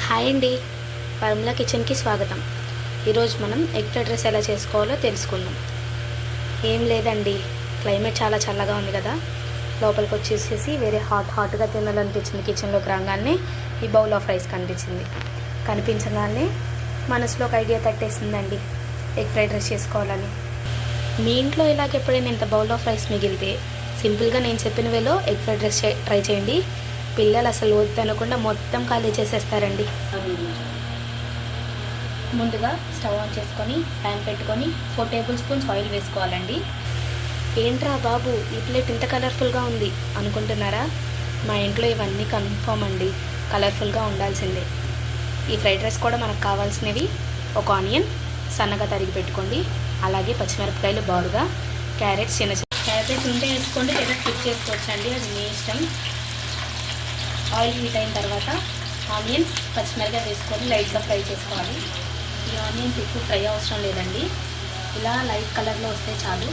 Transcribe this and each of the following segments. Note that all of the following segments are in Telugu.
హాయ్ అండి, పరమల కిచెన్కి స్వాగతం. ఈరోజు మనం ఎగ్ ఫ్రైడ్ రైస్ ఎలా చేసుకోవాలో తెలుసుకుందాం. ఏం లేదండి, క్లైమేట్ చాలా చల్లగా ఉంది కదా, లోపలికి వచ్చేసేసి వేరే హాట్గా తినాలనిపించింది. కిచెన్లోకి రాగానే ఈ బౌల్ ఆఫ్ రైస్ కనిపించగానే మనసులో ఒక ఐడియా తట్టేసిందండి, ఎగ్ ఫ్రైడ్ రైస్ చేసుకోవాలని. మీ ఇంట్లో ఇలాగ ఎప్పుడైనా ఇంత బౌల్ ఆఫ్ రైస్ మిగిలితే సింపుల్గా నేను చెప్పిన వేలో ఎగ్ ఫ్రైడ్ రైస్ ట్రై చేయండి. పిల్లలు అసలు వద్దనకుండా మొత్తం ఖాళీ చేసేస్తారండి. ముందుగా స్టవ్ ఆన్ చేసుకొని ప్యాన్ పెట్టుకొని 4 టేబుల్ స్పూన్స్ ఆయిల్ వేసుకోవాలండి. ఏంట్రా బాబు, ఈ ప్లేట్ ఇంత కలర్ఫుల్గా ఉంది అనుకుంటున్నారా? మా ఇంట్లో ఇవన్నీ కన్ఫర్మ్ అండి, కలర్ఫుల్గా ఉండాల్సిందే. ఈ ఫ్రైడ్ రైస్ కూడా మనకు కావాల్సినవి ఒక ఆనియన్ సన్నగా తరిగి పెట్టుకోండి, అలాగే పచ్చిమిరపకాయలు బారుగా, క్యారెట్స్ చిన్న క్యారెట్స్ ఉంటే వేసుకోండి లేదా స్కిప్ చేసుకోవచ్చండి, అది మీ ఇష్టం. ఆయిల్ హీట్ అయిన తర్వాత ఆనియన్స్ పచ్చిమిరపకాయ వేసుకొని లైట్గా ఫ్రై చేసుకోవాలి. ఈ ఆనియన్స్ ఎక్కువ ఫ్రై అవసరం లేదండి, ఇలా లైట్ కలర్లో వస్తే చాలు.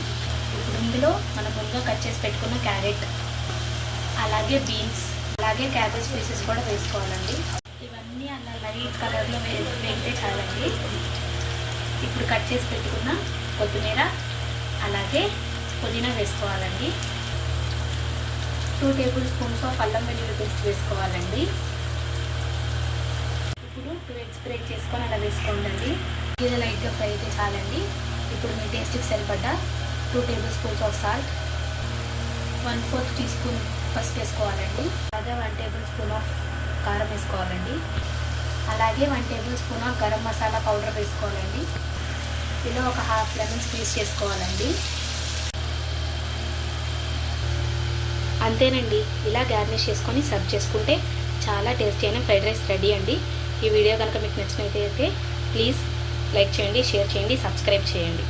ఇప్పుడు ఇందులో మనం ముందుగా కట్ చేసి పెట్టుకున్న క్యారెట్, అలాగే బీన్స్, అలాగే క్యాబేజ్ పీసెస్ కూడా వేసుకోవాలండి. ఇవన్నీ అలా లైట్ కలర్లో వేగితే చాలండి. ఇప్పుడు కట్ చేసి పెట్టుకున్న కొత్తిమీర అలాగే పుదీనా వేసుకోవాలండి. 2 టేబుల్ స్పూన్స్ ఆఫ్ అల్లం వెల్లుల్లి పేస్ట్ వేసుకోవాలండి. ఇప్పుడు 2 ఎగ్స్ బ్రేక్ చేసుకొని అలా వేసుకోండి. ఇది లైట్గా ఫ్రై అయితే చాలండి. ఇప్పుడు మీ టేస్ట్కి సరిపడ్డ 2 tablespoons of salt, 1/4 teaspoon పసుపు వేసుకోవాలండి. అలాగే 1 టేబుల్ స్పూన్ ఆఫ్ కారం వేసుకోవాలండి. అలాగే 1 table spoon of garam masala powder వేసుకోవాలండి. ఇలా ఒక హాఫ్ లెమన్ స్క్వీజ్ చేసుకోవాలండి. అంతేనండి, ఇలా గార్నిష్ చేసుకొని సర్వ్ చేసుకుంటే చాలా టేస్టీ అయిన ఫ్రైడ్ రైస్ రెడీ అండి. ఈ వీడియో కనుక మీకు నచ్చినట్లయితే ప్లీజ్ లైక్ చేయండి, షేర్ చేయండి, సబ్స్క్రైబ్ చేయండి.